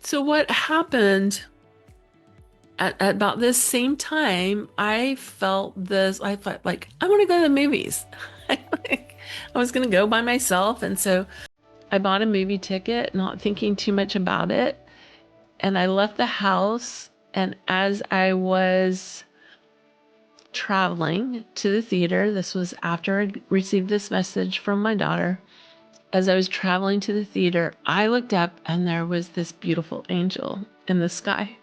So what happened at about this same time, I felt like I want to go to the movies. I was going to go by myself. And so I bought a movie ticket, not thinking too much about it. And I left the house. And as I was traveling to the theater, this was after I received this message from my daughter. As I was traveling to the theater, I looked up and there was this beautiful angel in the sky.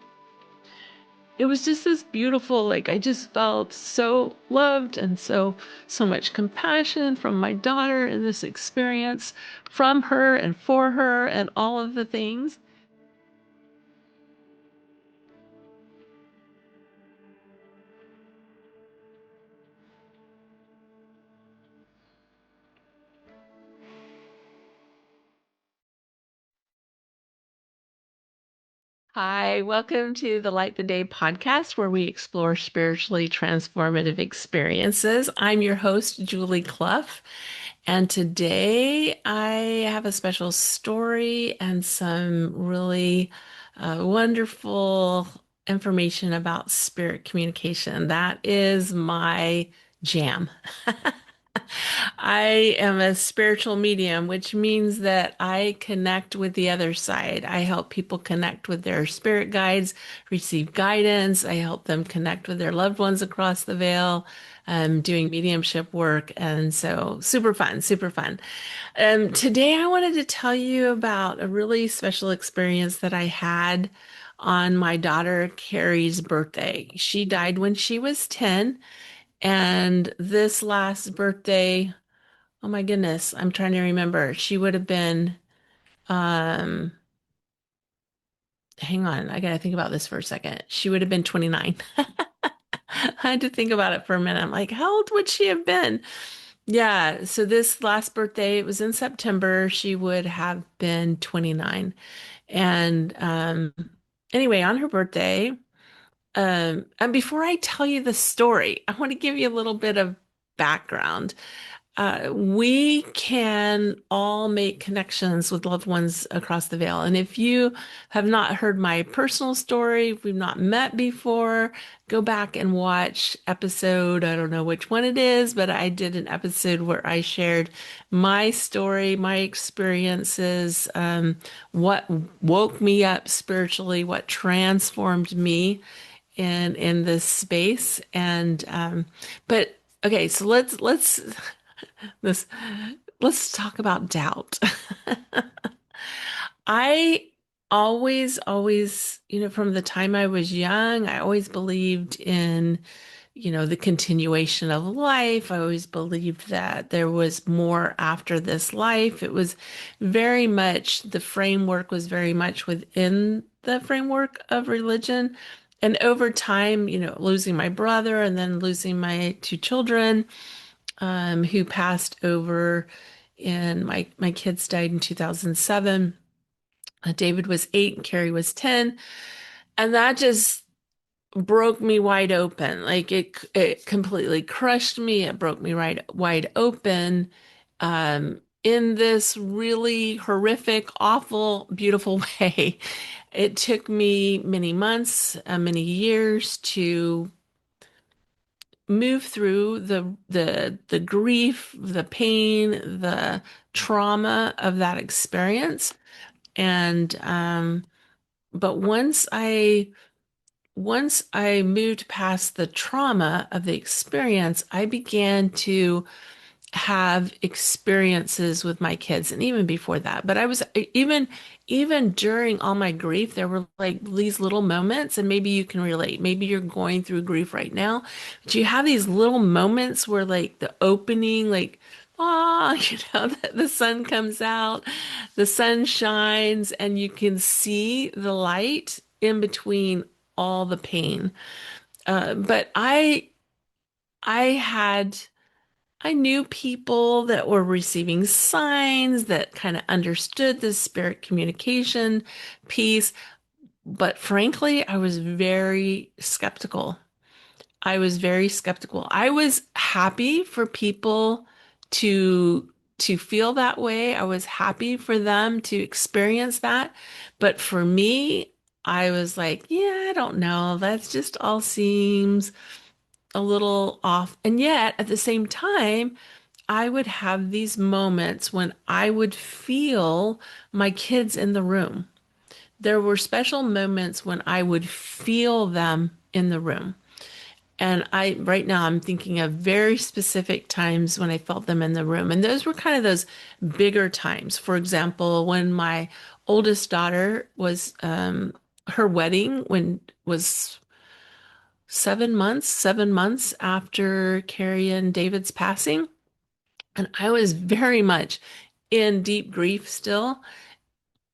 It was just this beautiful, like I just felt so loved and so much compassion from my daughter in this experience, from her and for her and all of the things. Hi, welcome to the Light the Day podcast, where we explore spiritually transformative experiences. I'm your host, Julie Cluff, and today I have a special story and some really wonderful information about spirit communication. That is my jam. I am a spiritual medium, which means that I connect with the other side. I help people connect with their spirit guides, receive guidance. I help them connect with their loved ones across the veil, doing mediumship work. And so super fun, super fun. Today I wanted to tell you about a really special experience that I had on my daughter Carrie's birthday. She died when she was 10. And this last birthday, oh my goodness, I'm trying to remember. She would have been, um, hang on, I gotta think about this for a second. She would have been 29. I had to think about it for a minute. I'm like, how old would she have been? Yeah, so this last birthday, it was in September, she would have been 29. And anyway, on her birthday, and before I tell you the story, I want to give you a little bit of background. We can all make connections with loved ones across the veil. And if you have not heard my personal story, if we've not met before, go back and watch episode, I don't know which one it is, but I did an episode where I shared my story, my experiences, what woke me up spiritually, what transformed me in this space. And but okay, so this let's talk about doubt. I always, from the time I was young, I always believed in, the continuation of life. I always believed that there was more after this life. It was very much, the framework was very much within the framework of religion. And over time, losing my brother and then losing my two children, who passed over and my kids died in 2007. David was 8 and Carrie was 10. And that just broke me wide open. Like it completely crushed me. It broke me right wide open. In this really horrific, awful, beautiful way. It took me many months, many years to move through the grief, the pain, the trauma of that experience. And but once I moved past the trauma of the experience, I began to have experiences with my kids and even before that. But I was even during all my grief, there were like these little moments, and maybe you can relate. Maybe you're going through grief right now, but you have these little moments where like the opening, like the sun comes out, the sun shines, and you can see the light in between all the pain. But I had I knew people that were receiving signs that kind of understood the spirit communication piece, but frankly, I was very skeptical. I was very skeptical. I was happy for people to to feel that way. I was happy for them to experience that. But for me, I was like, yeah, I don't know. That's just all seems a little off. And yet, at the same time, I would have these moments when I would feel my kids in the room. There were special moments when I would feel them in the room. And right now, I'm thinking of very specific times when I felt them in the room. And those were kind of those bigger times. For example, when my oldest daughter was, her wedding when was 7 months after Carrie and David's passing. And I was very much in deep grief still.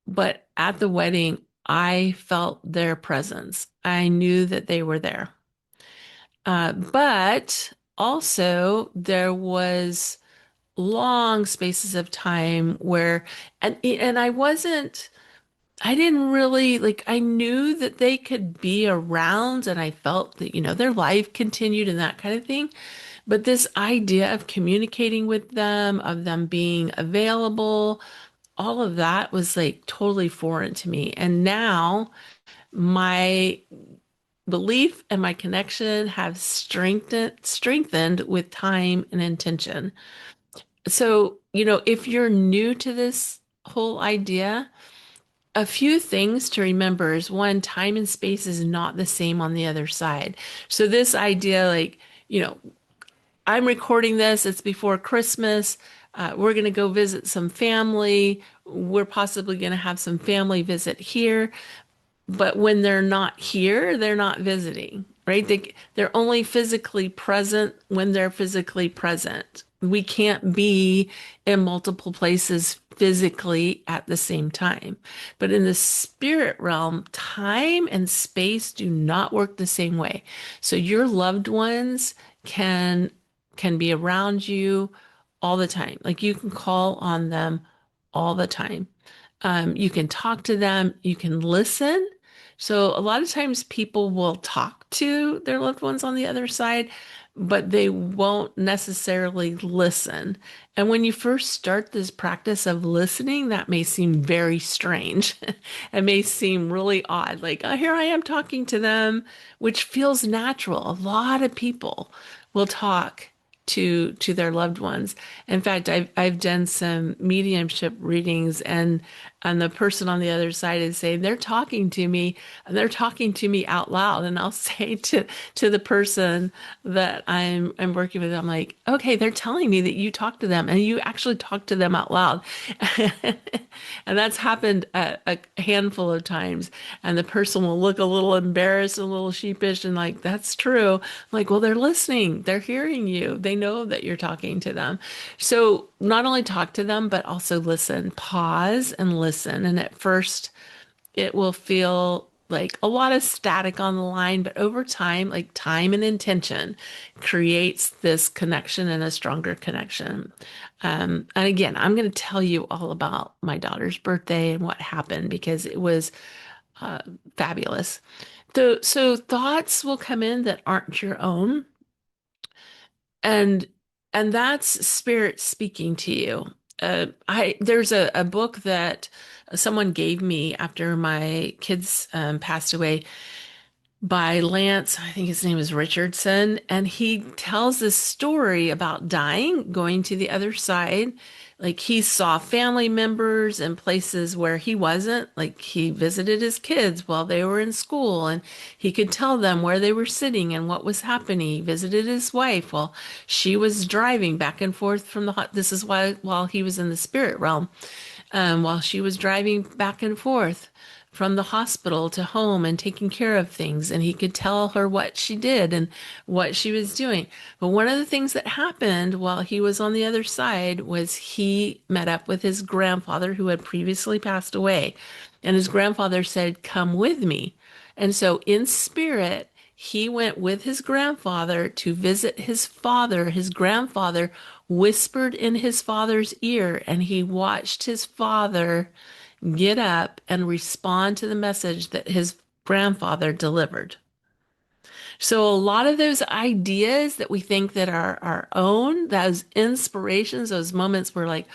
But at the wedding, I felt their presence. I knew that they were there. But also there was long spaces of time where, and I didn't really like, I knew that they could be around and I felt that, their life continued and that kind of thing. But this idea of communicating with them, of them being available, all of that was like totally foreign to me. And now my belief and my connection have strengthened with time and intention. So, if you're new to this whole idea, a few things to remember is one, time and space is not the same on the other side. So this idea, like, you know, I'm recording this, it's before Christmas. We're going to go visit some family. We're possibly going to have some family visit here. But when they're not here, they're not visiting, right? They're only physically present when they're physically present. We can't be in multiple places physically at the same time. But in the spirit realm, time and space do not work the same way. So your loved ones can can be around you all the time. Like you can call on them all the time. You can talk to them, you can listen. So a lot of times people will talk to their loved ones on the other side, but they won't necessarily listen. And when you first start this practice of listening, that may seem very strange. It may seem really odd, like, oh, here I am talking to them, which feels natural. A lot of people will talk to their loved ones. In fact, I've done some mediumship readings and the person on the other side is saying they're talking to me and they're talking to me out loud. And I'll say to the person that I'm working with, I'm like, okay, they're telling me that you talk to them and you actually talk to them out loud. And that's happened a handful of times. And the person will look a little embarrassed, a little sheepish, and like, that's true. I'm like, well, they're listening, they're hearing you, they know that you're talking to them. So not only talk to them, but also listen, pause and listen. And at first, it will feel like a lot of static on the line, but over time, like time and intention creates this connection and a stronger connection. And again, I'm going to tell you all about my daughter's birthday and what happened because it was fabulous. So thoughts will come in that aren't your own, and that's spirit speaking to you. I There's a book that someone gave me after my kids passed away by Lance, I think his name is Richardson, and he tells this story about dying, going to the other side. Like he saw family members in places where he wasn't. Like he visited his kids while they were in school and he could tell them where they were sitting and what was happening. He visited his wife while she was driving back and forth from this is why while he was in the spirit realm, while she was driving back and forth from the hospital to home and taking care of things. And he could tell her what she did and what she was doing. But one of the things that happened while he was on the other side was he met up with his grandfather who had previously passed away. And his grandfather said, "Come with me." And so in spirit, he went with his grandfather to visit his father. His grandfather whispered in his father's ear, and he watched his father get up and respond to the message that his grandfather delivered. So a lot of those ideas that we think that are our own, those inspirations, those moments where like,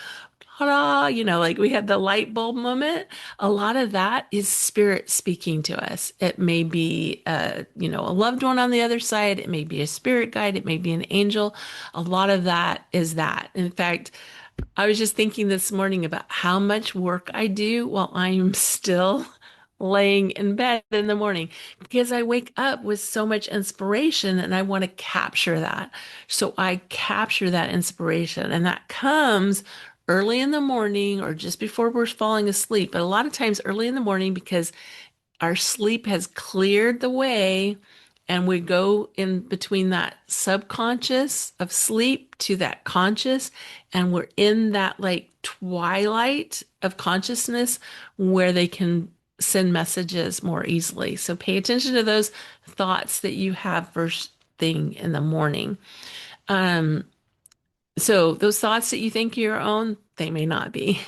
ta-da, like we had the light bulb moment. A lot of that is spirit speaking to us. It may be, a loved one on the other side. It may be a spirit guide. It may be an angel. A lot of that is that. In fact, I was just thinking this morning about how much work I do while I'm still laying in bed in the morning because I wake up with so much inspiration and I want to capture that. So I capture that inspiration and that comes early in the morning or just before we're falling asleep, but a lot of times early in the morning because our sleep has cleared the way and we go in between that subconscious of sleep to that conscious and we're in that like twilight of consciousness where they can send messages more easily. So pay attention to those thoughts that you have first thing in the morning. um so those thoughts that you think are your own, they may not be.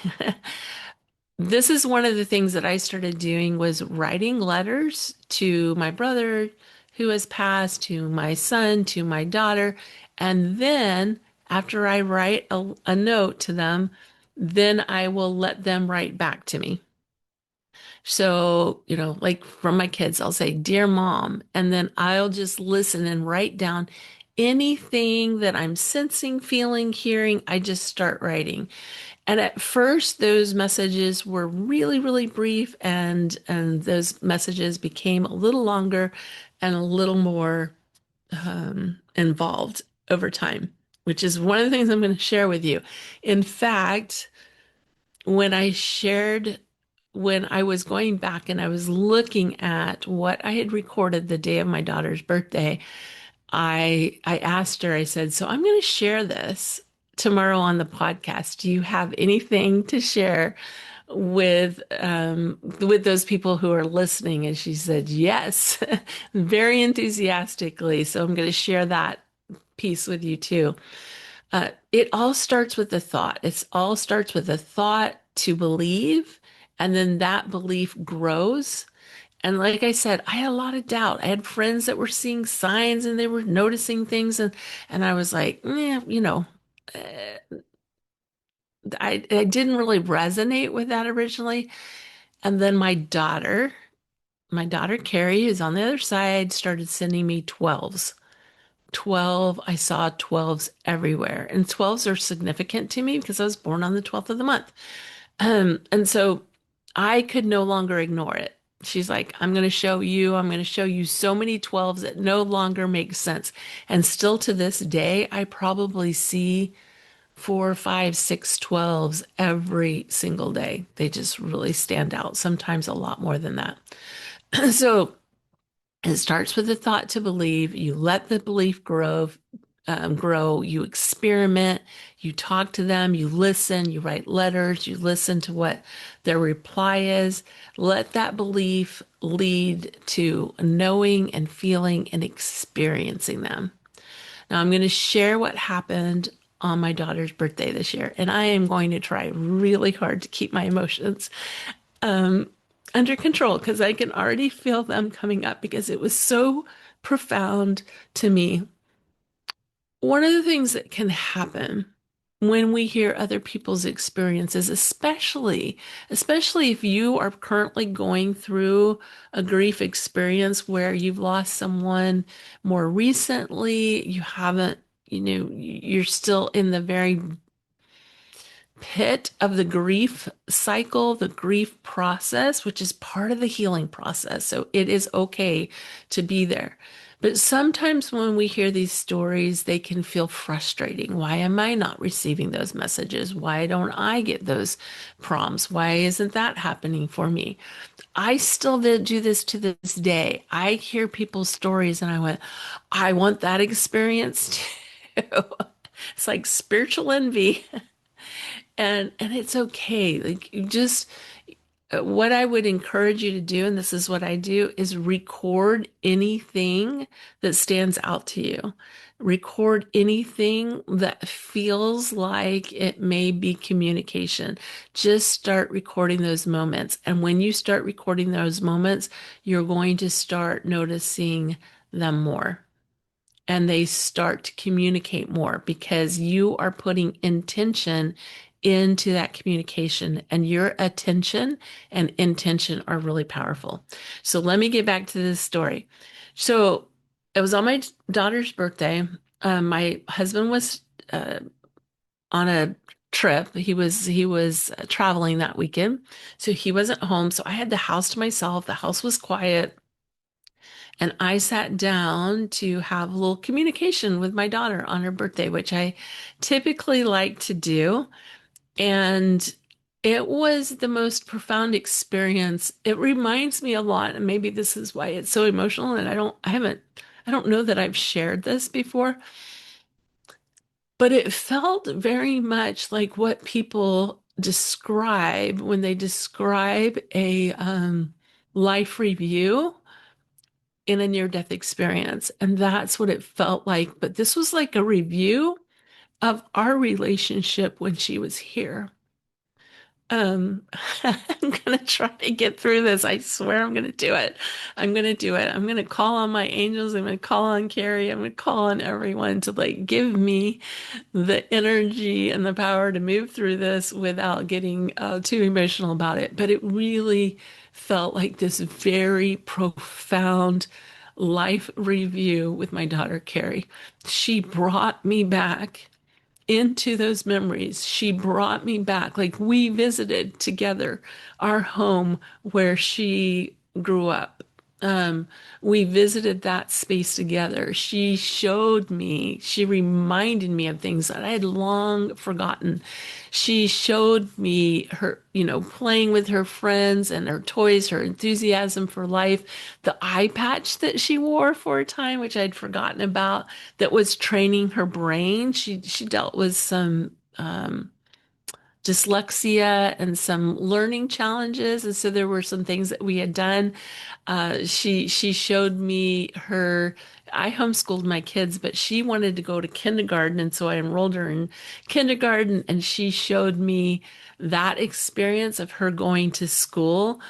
This is one of the things that I started doing was writing letters to my brother who has passed, to my son, to my daughter. And then after I write a note to them, then I will let them write back to me. So, like from my kids, I'll say, Dear Mom, and then I'll just listen and write down anything that I'm sensing, feeling, hearing. I just start writing. And at first, those messages were really, really brief, and those messages became a little longer and a little more involved over time, which is one of the things I'm going to share with you. In fact, when I shared, when I was going back and I was looking at what I had recorded the day of my daughter's birthday, I asked her, I said, so I'm going to share this tomorrow on the podcast. Do you have anything to share with those people who are listening? And she said, yes, very enthusiastically. So I'm going to share that piece with you too. It all starts with a thought. It all starts with a thought to believe, and then that belief grows. And like I said, I had a lot of doubt. I had friends that were seeing signs and they were noticing things, and I was like, I didn't really resonate with that originally. And then my daughter Carrie, who's on the other side, started sending me 12s. 12, I saw 12s everywhere. And 12s are significant to me because I was born on the 12th of the month. And so I could no longer ignore it. She's like, I'm going to show you so many 12s that no longer make sense. And still to this day, I probably see four, five, six 12s every single day. They just really stand out, sometimes a lot more than that. So it starts with the thought to believe. You let the belief grow. You experiment. You talk to them. You listen. You write letters. You listen to what their reply is. Let that belief lead to knowing and feeling and experiencing them. Now, I'm going to share what happened on my daughter's birthday this year, and I am going to try really hard to keep my emotions um, under control because I can already feel them coming up because it was so profound to me. One of the things that can happen when we hear other people's experiences, especially if you are currently going through a grief experience where you've lost someone more recently, you haven't, you're still in the very pit of the grief cycle, the grief process, which is part of the healing process. So it is okay to be there. But sometimes when we hear these stories, they can feel frustrating. Why am I not receiving those messages? Why don't I get those prompts? Why isn't that happening for me? I still do this to this day. I hear people's stories and I went, I want that experience too. It's like spiritual envy. And it's okay. Like you just what I would encourage you to do, and this is what I do, is record anything that stands out to you. Record anything that feels like it may be communication. Just start recording those moments. And when you start recording those moments, you're going to start noticing them more and they start to communicate more because you are putting intention into that communication, and your attention and intention are really powerful. So let me get back to this story. So it was on my daughter's birthday. My husband was uh, on a trip. He was traveling that weekend, so he wasn't home. So I had the house to myself. The house was quiet. And I sat down to have a little communication with my daughter on her birthday, which I typically like to do. And it was the most profound experience. It reminds me a lot, and maybe this is why it's so emotional. And I don't know that I've shared this before, but it felt very much like what people describe when they describe a life review in a near-death experience. And that's what it felt like. But this was like a review of our relationship when she was here. Um, I'm gonna try to get through this. I swear I'm gonna do it. I'm gonna do it. I'm gonna call on my angels. I'm gonna call on Carrie. I'm gonna call on everyone to like give me the energy and the power to move through this without getting too emotional about it. But it really felt like this very profound life review with my daughter, Carrie. She brought me back into those memories. She brought me back. Like we visited together our home where she grew up. Um, we visited that space together. She showed me, she reminded me of things that I had long forgotten. She showed me her, playing with her friends and her toys, her enthusiasm for life, the eye patch that she wore for a time, which I'd forgotten about, that was training her brain. She dealt with some dyslexia and some learning challenges, and so there were some things that we had done. She showed me her. I homeschooled my kids, but she wanted to go to kindergarten, and so I enrolled her in kindergarten, and she showed me that experience of her going to school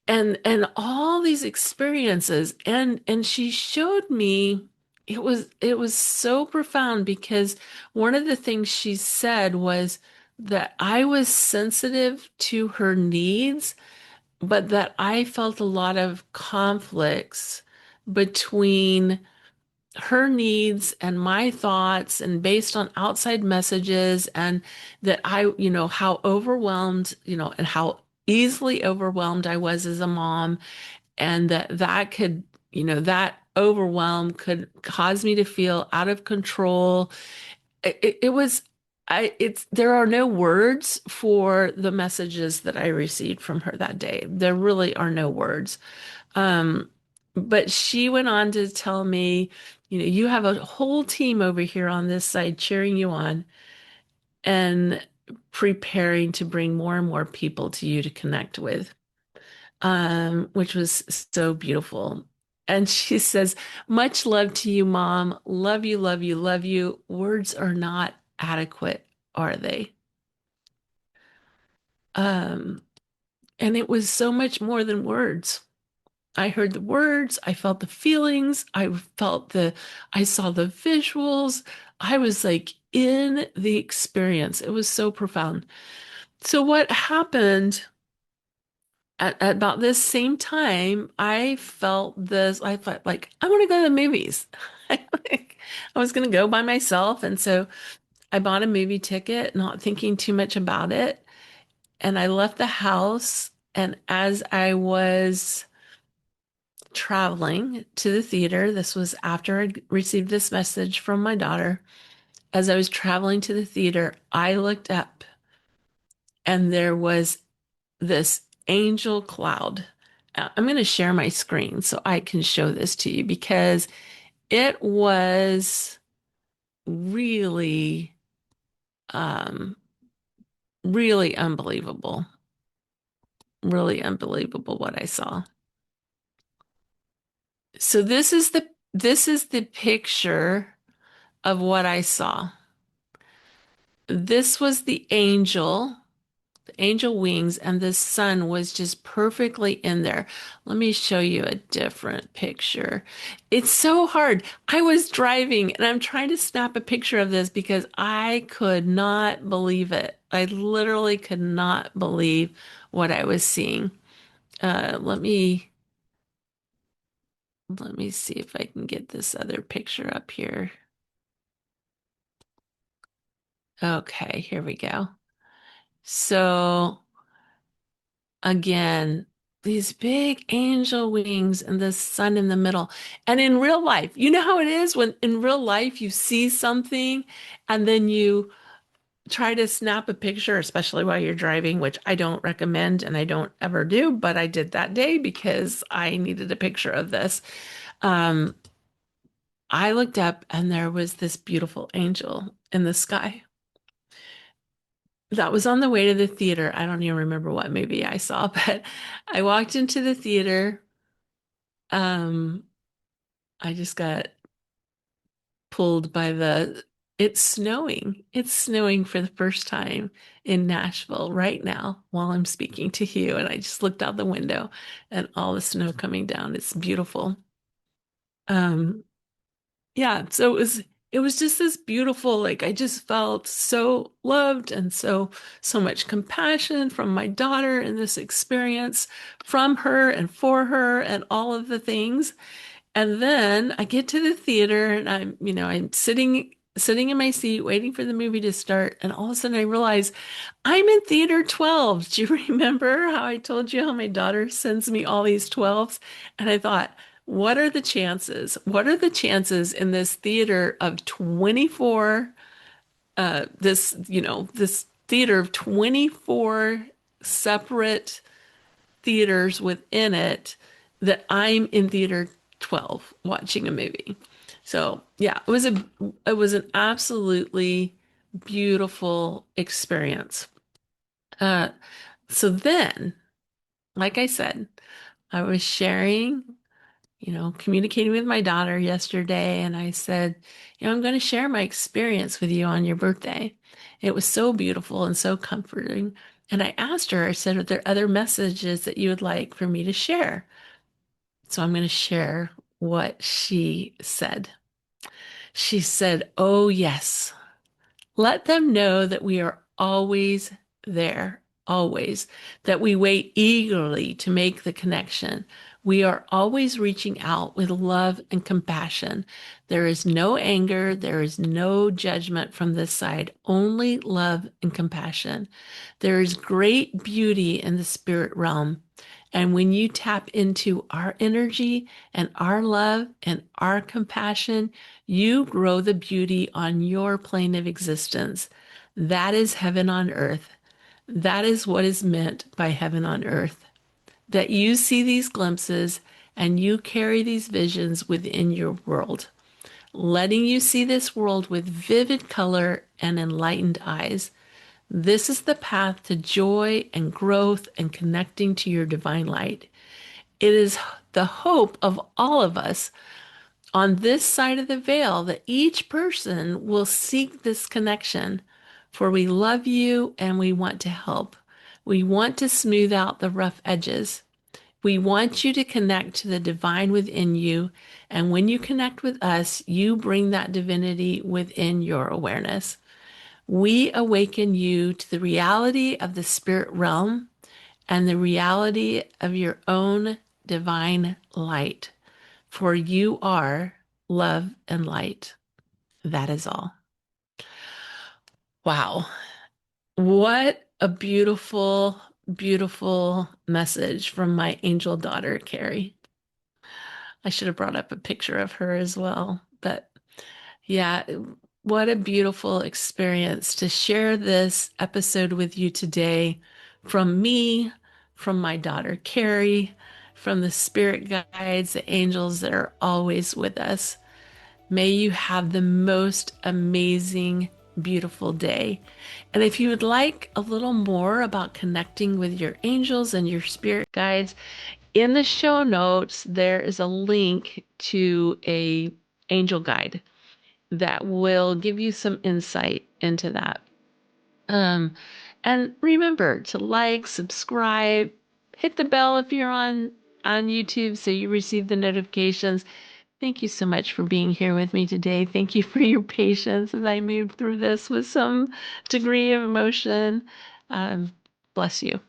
and all these experiences, and she showed me it was so profound because one of the things she said was that I was sensitive to her needs, but that I felt a lot of conflicts between her needs and my thoughts and based on outside messages, and that how overwhelmed, and how easily overwhelmed I was as a mom, and that could, that overwhelm could cause me to feel out of control. It was there are no words for the messages that I received from her that day. There really are no words. Um, but she went on to tell me, you have a whole team over here on this side cheering you on and preparing to bring more and more people to you to connect with, which was so beautiful. And she says, much love to you, Mom. Love you, love you, love you. Words are not adequate, are they? Um, and it was so much more than words. I heard the words, I felt the feelings, I saw the visuals. I was like in the experience. It was so profound. So what happened at about this same time, I felt like I want to go to the movies. I was going to go by myself. And so I bought a movie ticket, not thinking too much about it. And I left the house. And as I was traveling to the theater, this was after I received this message from my daughter. As I was traveling to the theater, I looked up and there was this angel cloud. I'm going to share my screen so I can show this to you because it was really, um, really unbelievable. Really unbelievable what I saw. So this is the picture of what I saw. This was the angel The angel wings, and the sun was just perfectly in there. Let me show you a different picture. It's so hard. I was driving and I'm trying to snap a picture of this because I could not believe it. I literally could not believe what I was seeing. Let me see if I can get this other picture up here. Okay, here we go. So again, these big angel wings and the sun in the middle. And in real life, you know how it is when in real life you see something and then you try to snap a picture, especially while you're driving, which I don't recommend and I don't ever do, but I did that day because I needed a picture of this. Um, I looked up and there was this beautiful angel in the sky. That was on the way to the theater. I don't even remember what movie I saw, but I walked into the theater. Um, I just got pulled by it's snowing. It's snowing for the first time in Nashville right now while I'm speaking to you. And I just looked out the window and all the snow coming down. It's beautiful. Um, yeah, so it was just this beautiful, like I just felt so loved and so much compassion from my daughter in this experience from her and for her and all of the things. And then I get to the theater and I'm sitting in my seat waiting for the movie to start. And all of a sudden I realize I'm in theater 12. Do you remember how I told you how my daughter sends me all these 12s? And I thought, what are the chances? What are the chances in this theater of 24, this theater of 24 separate theaters within it that I'm in theater 12 watching a movie. So, yeah, it was an absolutely beautiful experience. Uh, so then, like I said, I was sharing, communicating with my daughter yesterday, and I said, I'm going to share my experience with you on your birthday. It was so beautiful and so comforting. And I asked her, I said, are there other messages that you would like for me to share? So I'm going to share what she said. She said, oh, yes. Let them know that we are always there, always, that we wait eagerly to make the connection. We are always reaching out with love and compassion. There is no anger, there is no judgment from this side, only love and compassion. There is great beauty in the spirit realm. And when you tap into our energy and our love and our compassion, you grow the beauty on your plane of existence. That is heaven on earth. That is what is meant by heaven on earth. That you see these glimpses and you carry these visions within your world, letting you see this world with vivid color and enlightened eyes. This is the path to joy and growth and connecting to your divine light. It is the hope of all of us on this side of the veil that each person will seek this connection, for we love you and we want to help. We want to smooth out the rough edges. We want you to connect to the divine within you. And when you connect with us, you bring that divinity within your awareness. We awaken you to the reality of the spirit realm and the reality of your own divine light. For you are love and light. That is all. Wow. What a beautiful, beautiful message from my angel daughter, Carrie. I should have brought up a picture of her as well. But yeah, what a beautiful experience to share this episode with you today from me, from my daughter, Carrie, from the spirit guides, the angels that are always with us. May you have the most amazing, beautiful day. And if you would like a little more about connecting with your angels and your spirit guides, in the show notes, there is a link to a angel guide that will give you some insight into that. Um, And remember to like, subscribe, hit the bell if you're on YouTube so you receive the notifications. Thank you so much for being here with me today. Thank you for your patience as I moved through this with some degree of emotion. Bless you.